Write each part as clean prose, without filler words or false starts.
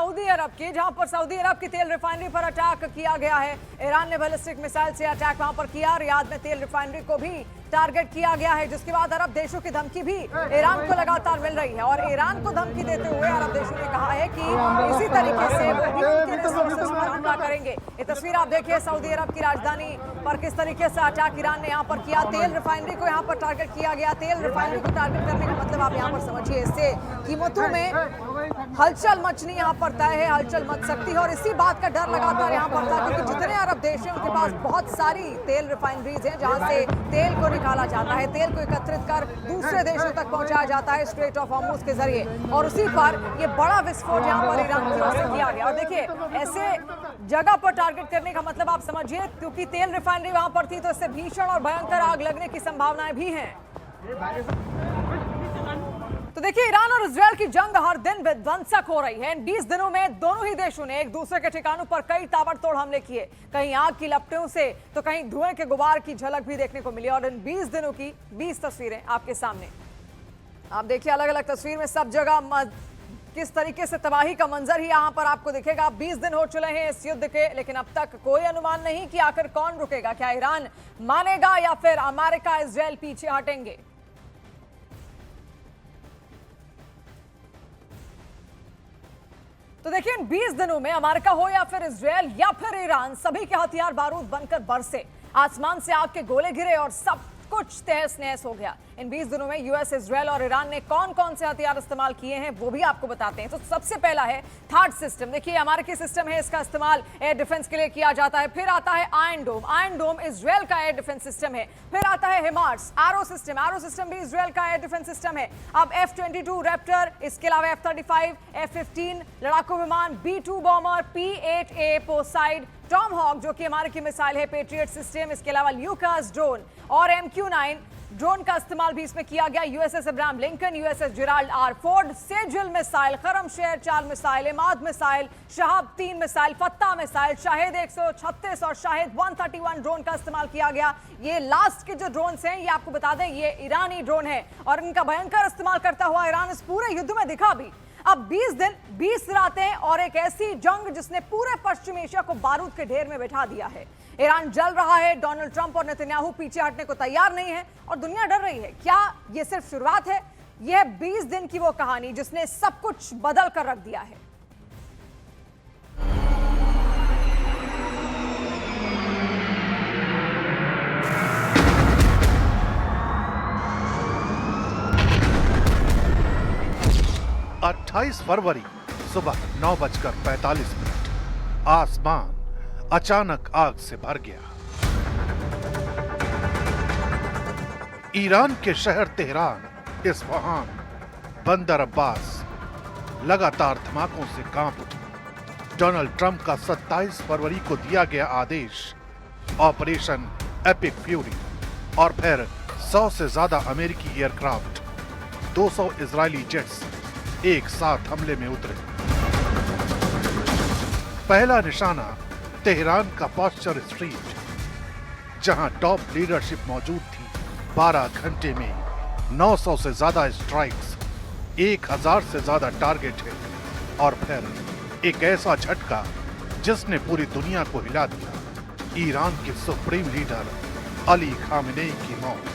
Saudi अरब की, जहां पर सऊदी अरब की तेल रिफाइनरी पर अटैक किया गया है। ईरान ने बैलिस्टिक मिसाइल से अटैक वहां पर किया। रियाद में तेल रिफाइनरी को भी टारगेट किया गया है, जिसके बाद अरब देशों की धमकी भी ईरान को लगातार मिल रही है। और ईरान को धमकी देते हुए अरब देशों ने कहा है कि इसी तरीके से वो भी उनके रिसोर्सेज पर हमला करेंगे। ये तस्वीर आप देखिए सऊदी अरब की राजधानी पर किस तरीके से अटैक ईरान ने यहाँ पर किया। तेल रिफाइनरी को यहाँ पर टारगेट किया गया। तेल रिफाइनरी को टारगेट करने का मतलब आप यहाँ पर समझिए, इससे कीमतों में हलचल मचनी यहाँ पर तय है, हलचल मच सकती है। और इसी बात का डर लगातार यहाँ पर था, क्योंकि जितने अरब देश हैं उनके पास बहुत सारी तेल रिफाइनरीज हैं जहां से तेल को निकाला जाता है, तेल को एकत्रित कर दूसरे देशों तक पहुंचाया जाता है स्ट्रेट ऑफ हॉर्मुज के जरिए। और उसी पर ये बड़ा विस्फोट यहाँ पर ईरान की ओर से किया गया। और देखिए, ऐसे जगह पर टारगेट करने का मतलब आप समझिए, क्योंकि तेल रिफाइनरी वहां पर थी तो इससे भीषण और भयंकर आग लगने की संभावनाएं भी हैं। तो देखिए, ईरान और इजरायल की जंग हर दिन विध्वंसक हो रही है। इन 20 दिनों में दोनों ही देशों ने एक दूसरे के ठिकानों पर कई ताबड़तोड़ हमले किए, कहीं आग की लपटों से तो कहीं धुएं के गुबार की झलक भी देखने को मिली। और इन 20 दिनों की 20 तस्वीरें आपके सामने आप देखिए, अलग अलग तस्वीर में सब जगह किस तरीके से तबाही का मंजर ही यहां पर आपको दिखेगा। 20 दिन हो चुके हैं इस युद्ध के, लेकिन अब तक कोई अनुमान नहीं कि आखिर कौन रुकेगा। क्या ईरान मानेगा या फिर अमेरिका इजरायल पीछे हटेंगे? तो देखिए, इन 20 दिनों में अमेरिका हो या फिर इजरायल या फिर ईरान, सभी के हथियार बारूद बनकर बरसे। आसमान से आग के गोले गिरे और सब कुछ तहस नहस हो गया। इन 20 दिनों में यूएस, इजरायल और ईरान ने कौन कौन से हथियार इस्तेमाल किए हैं वो भी आपको बताते हैं। तो सबसे पहला है थार्ड सिस्टम। देखिए, अमेरिकी सिस्टम है, इसका इस्तेमाल एयर डिफेंस के लिए किया जाता है। फिर आता है आयरन डोम। आयरन डोम इजरायल का एयर डिफेंस सिस्टम है। फिर आता है HIMARS arrow system. Arrow system भी इजरायल का एयर डिफेंस सिस्टम है। अब F-22 रैप्टर, इसके अलावा F-35, F-15 लड़ाकू विमान, B-2 Baumer, P-8A पोसाइड, Tom hoc जो कि अमेरिकी मिसाइल है, पेट्रियट सिस्टम, इसके अलावा ल्यूकास ड्रोन और MQ-9 ड्रोन का इस्तेमाल भी इसमें किया गया। USS Abraham Lincoln, USS Gerald R Ford, Sejjil missile, Khorramshahr 4 missile, Emad missile, Shahab 3 missile, Fattah missile, Shahed 136 और शाहिद 131 ड्रोन का इस्तेमाल किया गया। ये लास्ट के जो ड्रोन हैं, ये आपको बता दें, ये ईरानी ड्रोन है और इनका भयंकर इस्तेमाल करता हुआ ईरान इस पूरे युद्ध में दिखा भी। अब 20 दिन 20 रातें और एक ऐसी जंग जिसने पूरे पश्चिम एशिया को बारूद के ढेर में बैठा दिया है। ईरान जल रहा है, डोनाल्ड ट्रंप और नेतन्याहू पीछे हटने को तैयार नहीं है और दुनिया डर रही है। क्या ये सिर्फ शुरुआत है? यह 20 दिन की वो कहानी जिसने सब कुछ बदल कर रख दिया है। अट्ठाईस फरवरी सुबह 9:45 आसमान अचानक आग से भर गया। ईरान के शहर तेहरान, इस्फहान, बंदर अब्बास लगातार धमाकों से कांप उठे। डोनाल्ड ट्रंप का 27 फरवरी को दिया गया आदेश, ऑपरेशन एपिक फ्यूरी, और फिर 100 से ज्यादा अमेरिकी एयरक्राफ्ट, 200 इजरायली जेट्स एक साथ हमले में उतरे। पहला निशाना तेहरान का पॉस्चर स्ट्रीट, जहां टॉप लीडरशिप मौजूद थी। 12 घंटे में 900 से ज्यादा स्ट्राइक्स, 1000 से ज्यादा टारगेट हिट और फिर एक ऐसा झटका जिसने पूरी दुनिया को हिला दिया, ईरान के सुप्रीम लीडर अली खामेनेई की मौत।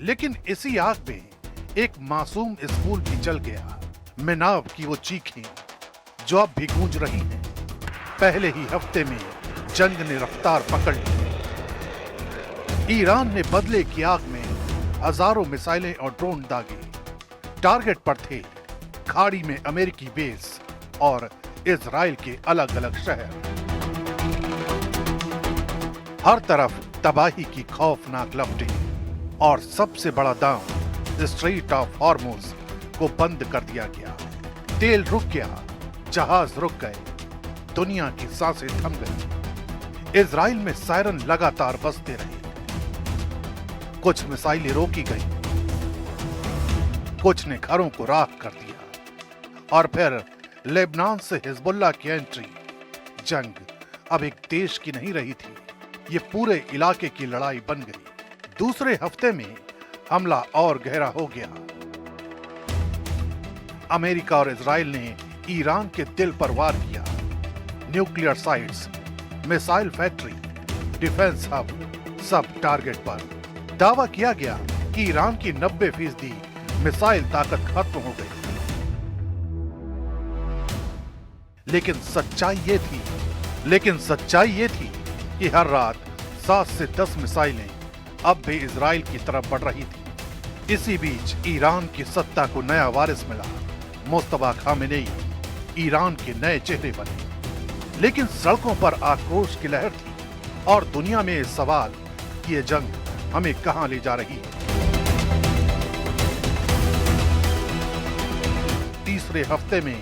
लेकिन इसी आग में एक मासूम स्कूल भी जल गया। मिनाव की वो चीखें जो अब भी गूंज रही हैं। पहले ही हफ्ते में जंग ने रफ्तार पकड़ ली। ईरान ने बदले की आग में हजारों मिसाइलें और ड्रोन दागे। टारगेट पर थे खाड़ी में अमेरिकी बेस और इजराइल के अलग अलग शहर। हर तरफ तबाही की खौफनाक लपटें और सबसे बड़ा दांव स्ट्रेट ऑफ हॉर्मुज को बंद कर दिया गया। तेल रुक गया, जहाज रुक गए, दुनिया की सांसें थम गई। इजराइल में सायरन लगातार बजते रहे। कुछ मिसाइलें रोकी गई, कुछ ने घरों को राख कर दिया। और फिर लेबनान से हिजबुल्लाह की एंट्री। जंग अब एक देश की नहीं रही थी, ये पूरे इलाके की लड़ाई बन गई। दूसरे हफ्ते में हमला और गहरा हो गया। अमेरिका और इजराइल ने ईरान के दिल पर वार किया। Nuclear sites, missile factory, defence hub, सब टारगेट पर। दावा किया गया कि ईरान की 90% मिसाइल ताकत खत्म हो गई। लेकिन सच्चाई ये थी कि हर रात 7 से 10 मिसाइलें अब भी इजराइल की तरफ बढ़ रही थी। इसी बीच ईरान की सत्ता को नया वारिस मिला। मुस्तफा खामेनेई ईरान के नए चेहरे बने। लेकिन सड़कों पर आक्रोश की लहर थी और दुनिया में सवाल कि ये जंग हमें कहां ले जा रही है। तीसरे हफ्ते में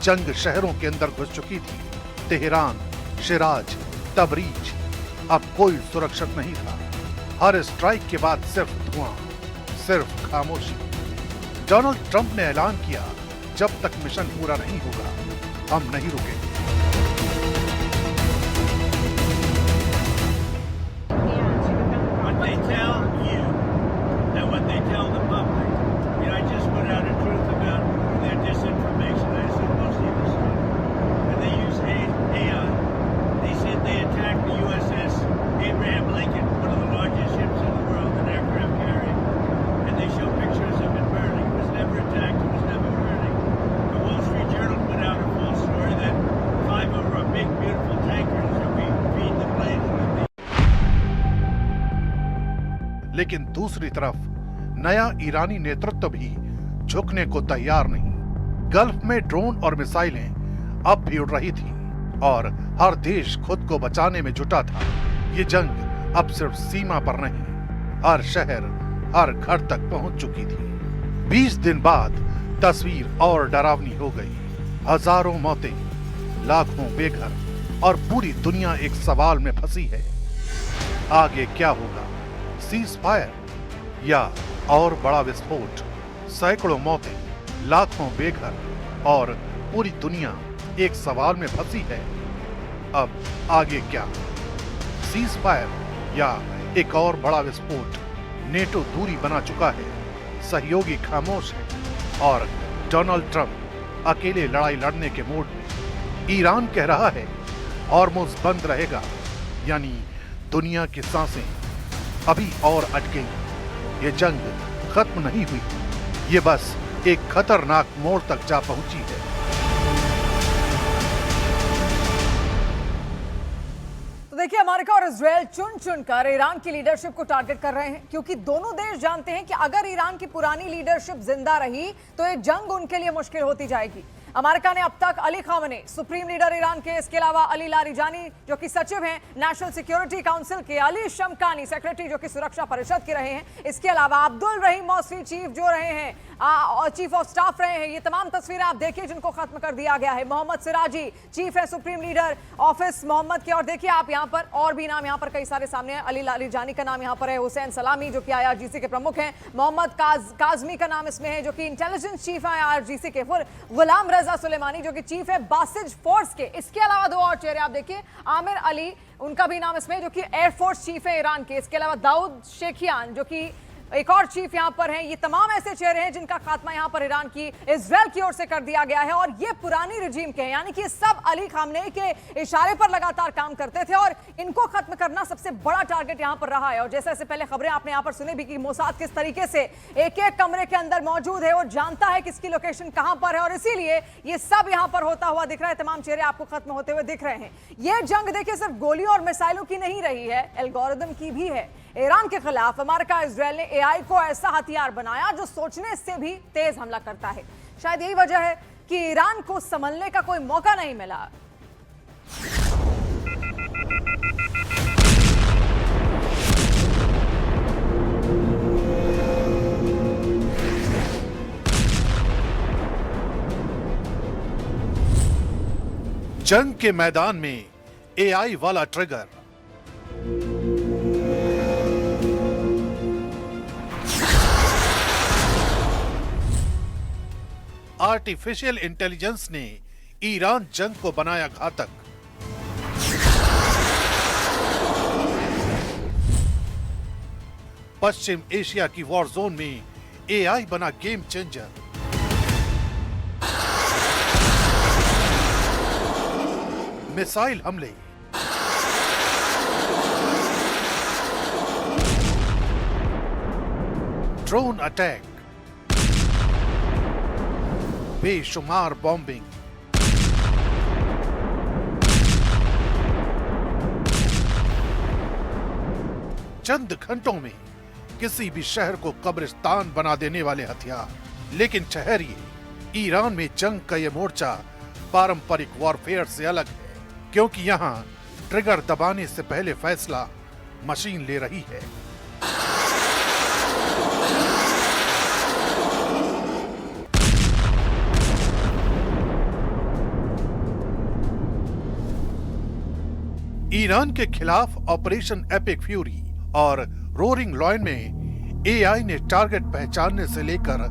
जंग शहरों के अंदर घुस चुकी थी। तेहरान, शिराज, तबरीज, अब कोई सुरक्षित नहीं था। हर स्ट्राइक के बाद सिर्फ धुआं, सिर्फ खामोशी। डोनाल्ड ट्रंप ने ऐलान किया, जब तक मिशन पूरा नहीं होगा हम नहीं रुकेंगे। लेकिन दूसरी तरफ नया ईरानी नेतृत्व भी झुकने को तैयार नहीं। गल्फ में ड्रोन और मिसाइलें अब भी उड़ रही थी और हर देश खुद को बचाने में जुटा था। ये जंग अब सिर्फ सीमा पर नहीं, हर शहर, हर घर तक पहुंच चुकी थी। 20 दिन बाद तस्वीर और डरावनी हो गई। हजारों मौतें, लाखों बेघर और पूरी दुनिया एक सवाल में फंसी है। आगे क्या होगा? सीज फायर या और बड़ा विस्फोट? सैकड़ों मौतें, लाखों बेघर और पूरी दुनिया एक सवाल में फंसी है। अब आगे क्या? सीज फायर या एक और बड़ा विस्फोट? नेटो दूरी बना चुका है, सहयोगी खामोश है और डोनाल्ड ट्रंप अकेले लड़ाई लड़ने के मूड में। ईरान कह रहा है हॉर्मुज़ बंद रहेगा, यानी दुनिया की सांसें अभी और अटकेंगी। ये जंग खत्म नहीं हुई, ये बस एक खतरनाक मोड़ तक जा पहुंची है। तो देखिए, अमेरिका और इजराइल चुनकर ईरान की लीडरशिप को टारगेट कर रहे हैं, क्योंकि दोनों देश जानते हैं कि अगर ईरान की पुरानी लीडरशिप जिंदा रही तो ये जंग उनके लिए मुश्किल होती जाएगी। अमेरिका ने अब तक Ali Khamenei, supreme leader Iran के, इसके अलावा अली लारिजानी जो कि सचिव हैं नेशनल सिक्योरिटी काउंसिल के, अली शमकानी सेक्रेटरी जो कि सुरक्षा परिषद के रहे हैं, इसके अलावा अब्दुल रहीम मौसी चीफ जो रहे हैं, चीफ ऑफ स्टाफ रहे हैं। ये तमाम तस्वीरें आप देखिए जिनको खत्म कर दिया गया है। मोहम्मद सिराजी चीफ है सुप्रीम लीडर ऑफिस मोहम्मद के, और देखिए आप यहाँ पर और भी नाम यहाँ पर कई सारे सामने हैं। अली लारिजानी का नाम यहाँ पर है, हुसैन सलामी जो कि IRGC के प्रमुख हैं, मोहम्मद काजमी का नाम इसमें है जो कि इंटेलिजेंस चीफ है IRGC के, फिर गुलाम रजा सुलेमानी जो कि चीफ है बासिज फोर्स के। इसके अलावा दो और चेहरे आप देखिए, आमिर अली उनका भी नाम इसमें जो कि एयरफोर्स चीफ है ईरान के, इसके अलावा दाऊद शेखियान जो कि एक और चीफ यहां पर हैं। ये तमाम ऐसे चेहरे हैं जिनका खात्मा यहां पर ईरान की, इजराइल की ओर से कर दिया गया है और ये पुरानी रिजीम के हैं, यानी कि सब अली खामेनेई के इशारे पर लगातार काम करते थे और इनको खत्म करना सबसे बड़ा टारगेट यहां पर रहा है। और जैसे जैसे पहले खबरें आपने यहां पर सुनी भी कि मोसाद किस तरीके से एक एक कमरे के अंदर मौजूद है और जानता है किसकी लोकेशन कहां पर है, और इसीलिए ये सब यहां पर होता हुआ दिख रहा है। तमाम चेहरे आपको खत्म होते हुए दिख रहे हैं। ये जंग देखिए सिर्फ गोलियों और मिसाइलों की नहीं रही है, एल्गोरिदम की भी है। ईरान के खिलाफ अमेरिका इजराइल ने AI को ऐसा हथियार बनाया जो सोचने से भी तेज हमला करता है। शायद यही वजह है कि ईरान को संभलने का कोई मौका नहीं मिला। जंग के मैदान में AI वाला ट्रिगर, आर्टिफिशियल इंटेलिजेंस ने ईरान जंग को बनाया घातक। पश्चिम एशिया की वॉर जोन में एआई बना गेम चेंजर। मिसाइल हमले, ड्रोन अटैक, बेशुमार बॉम्बिंग, चंद घंटों में किसी भी शहर को कब्रिस्तान बना देने वाले हथियार। लेकिन ठहरिए, ईरान में जंग का यह मोर्चा पारंपरिक वॉरफेयर से अलग है, क्योंकि यहां ट्रिगर दबाने से पहले फैसला मशीन ले रही है। ईरान के खिलाफ ऑपरेशन एपिक फ्यूरी और रोरिंग लॉयन में एआई ने टारगेट पहचानने से लेकर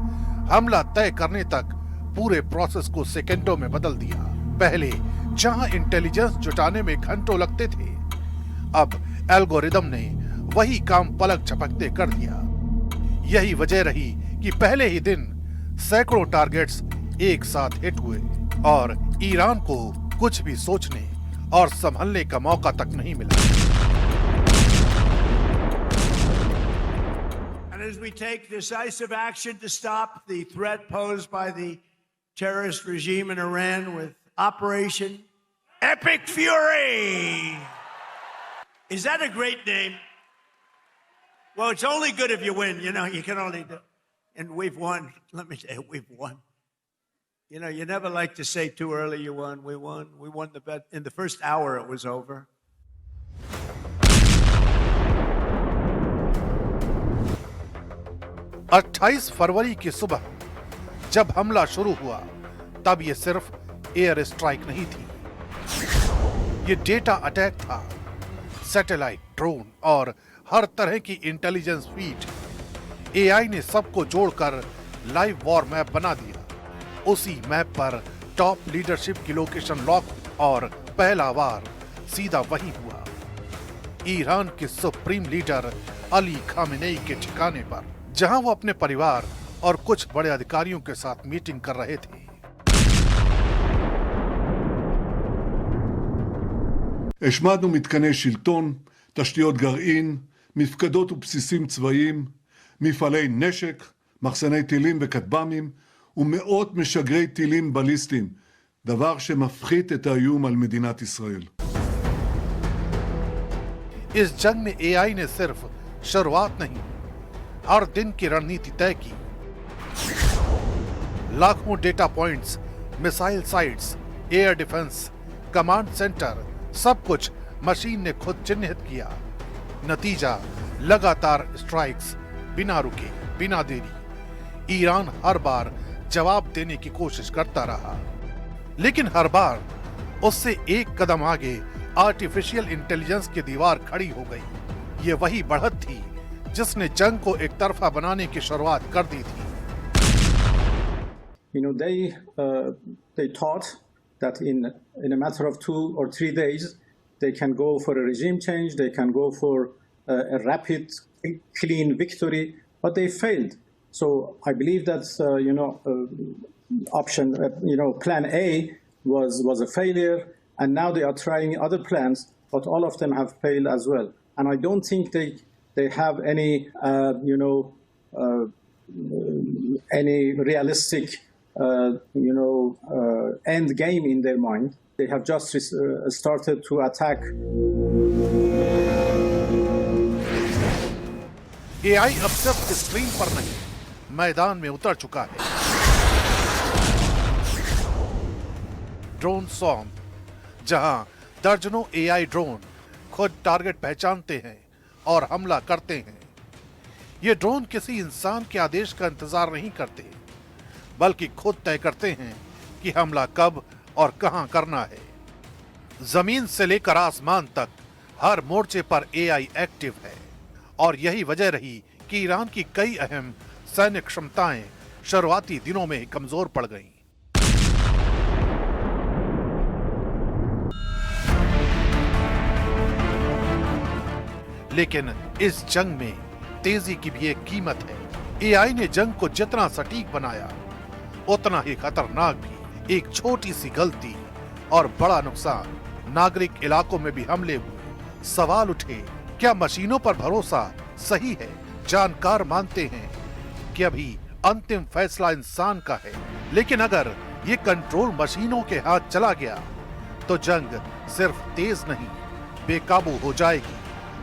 हमला तय करने तक पूरे प्रोसेस को सेकंडों में बदल दिया। पहले जहां इंटेलिजेंस जुटाने में घंटों लगते थे, अब एल्गोरिदम ने वही काम पलक झपकते कर दिया। यही वजह रही कि पहले ही दिन सैकड़ों टारगेट्स एक साथ हिट हुए और ईरान को कुछ भी सोचने और संभलने का मौका तक नहीं मिला। As we take decisive action to stop the threat posed by the terrorist regime in Iran with Operation Epic Fury. Is that a great name? Well, it's only good if you win. You know, you can only do. And we've won. Let me tell you, we've won. You know, you never like to say too early you won. We won. We won the bet. In the first hour, it was over. 28 फरवरी की सुबह जब हमला शुरू हुआ, तब यह सिर्फ air strike नहीं थी, यह डेटा अटैक था। सैटेलाइट, ड्रोन और हर तरह की इंटेलिजेंस फीड, एआई ने सबको जोड़कर लाइव वॉर मैप बना दिया। उसी मैप पर टॉप लीडरशिप की लोकेशन लॉक और पहला वार सीधा वही हुआ, ईरान के सुप्रीम लीडर अली खामेनेई के ठिकाने पर, जहां वो अपने परिवार और कुछ बड़े अधिकारियों के साथ मीटिंग कर रहे थे। השמדנו מתקני שלטון, תשתיות גרעין, מפקדות ובסיסים צבאיים, מפעלי נשק, מחסני טילים וכטב"מים ומאות משגרי טילים בליסטיים, דבר שמפחית את האיום על מדינת ישראל. इस जंग में एआई ने सिर्फ शुरुआत नहीं, हर दिन की रणनीति तय की। लाखों data points, missile sites, air defence, command centre, सब कुछ मशीन ने खुद चिन्हित किया। नतीजा लगातार स्ट्राइक्स, बिना रुके, बिना देरी। ईरान हर बार जवाब देने की कोशिश करता रहा, लेकिन हर बार उससे एक कदम आगे आर्टिफिशियल इंटेलिजेंस की दीवार खड़ी हो गई। ये वही बढ़त थी जिसने जंग को एक तरफा बनाने की शुरुआत कर दी थी। You know, they thought that in a matter of 2 or 3 days, they can go for a regime change, they can go for a rapid, clean victory, but they failed. So I believe that option, plan A was a failure, and now they are trying other plans, but all of them have failed as well. And I don't think they have any realistic end game in their mind. They have just started to attack. AI अब सिर्फ screen पर नहीं, मैदान में उतर चुका है। Drone swarm, जहां दर्जनों एआई ड्रोन खुद टारगेट पहचानते हैं और हमला करते हैं। ये ड्रोन किसी इंसान के आदेश का इंतजार नहीं करते, बल्कि खुद तय करते हैं कि हमला कब और कहां करना है। जमीन से लेकर आसमान तक हर मोर्चे पर एआई एक्टिव है, और यही वजह रही कि ईरान की कई अहम सैन्य क्षमताएं शुरुआती दिनों में ही कमजोर पड़ गईं। लेकिन इस जंग में तेजी की भी एक कीमत है। एआई ने जंग को जितना सटीक बनाया, उतना ही खतरनाक भी। एक छोटी सी गलती और बड़ा नुकसान। नागरिक इलाकों में भी हमले हुए। सवाल उठे, क्या मशीनों पर भरोसा सही है? जानकार मानते हैं कि अभी अंतिम फैसला इंसान का है, लेकिन अगर ये कंट्रोल मशीनों के हाथ चला गया तो जंग सिर्फ तेज नहीं, बेकाबू हो जाएगी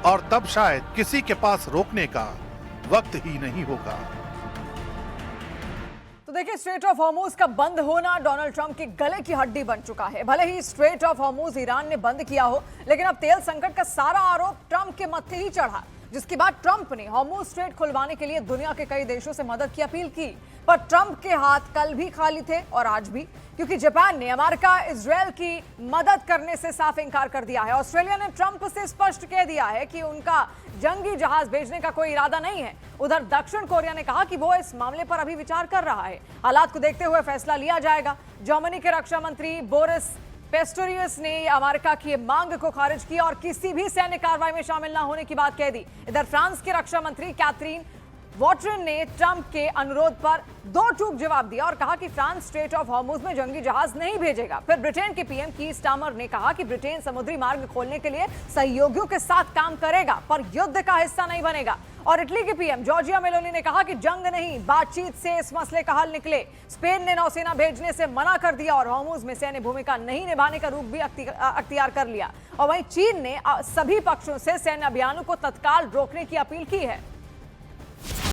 और तब शायद किसी के पास रोकने का वक्त ही नहीं होगा। तो देखिए, स्ट्रेट ऑफ हॉर्मूज का बंद होना डोनाल्ड ट्रंप के गले की हड्डी बन चुका है। भले ही स्ट्रेट ऑफ हॉर्मूज ईरान ने बंद किया हो, लेकिन अब तेल संकट का सारा आरोप ट्रंप के मत्थे ही चढ़ा, जिसके बाद ट्रंप ने हॉर्मूज स्ट्रेट खुलवाने के लिए दुनिया के कई देशों से मदद की अपील की। पर ट्रंप के हाथ कल भी खाली थे और आज भी, क्योंकि जापान ने अमेरिका इजरायल की मदद करने से साफ इंकार कर दिया है। ऑस्ट्रेलिया ने ट्रंप से स्पष्ट कह दिया है कि उनका जंगी जहाज भेजने का कोई इरादा नहीं है। उधर दक्षिण कोरिया ने कहा कि वो इस मामले पर अभी विचार कर रहा है। हालात को देखते हुए फैसला लिया जाएगा। जर्मनी के रक्षा मंत्री बोरिस पेस्टोरियस ने अमेरिका की मांग को खारिज किया और किसी भी सैन्य कार्रवाई में शामिल न होने की बात कह दी। इधर फ्रांस के रक्षा मंत्री कैथरीन वॉटरन ने ट्रंप के अनुरोध पर दो टूक जवाब दिया और कहा कि फ्रांस स्ट्रेट ऑफ हॉर्मूज में जंगी जहाज नहीं भेजेगा। फिर ब्रिटेन के पीएम कीर स्टार्मर ने कहा कि ब्रिटेन समुद्री मार्ग खोलने के लिए सहयोगियों के साथ काम करेगा, पर युद्ध का हिस्सा नहीं बनेगा। और इटली के पीएम जॉर्जिया मेलोनी ने कहा कि जंग नहीं, बातचीत से इस मसले का हल निकले। स्पेन ने नौसेना भेजने से मना कर दिया और हॉर्मूज में सैन्य भूमिका नहीं निभाने का रुख भी अख्तियार कर लिया। और वहीं चीन ने सभी पक्षों से सैन्य अभियानों को तत्काल रोकने की अपील की है।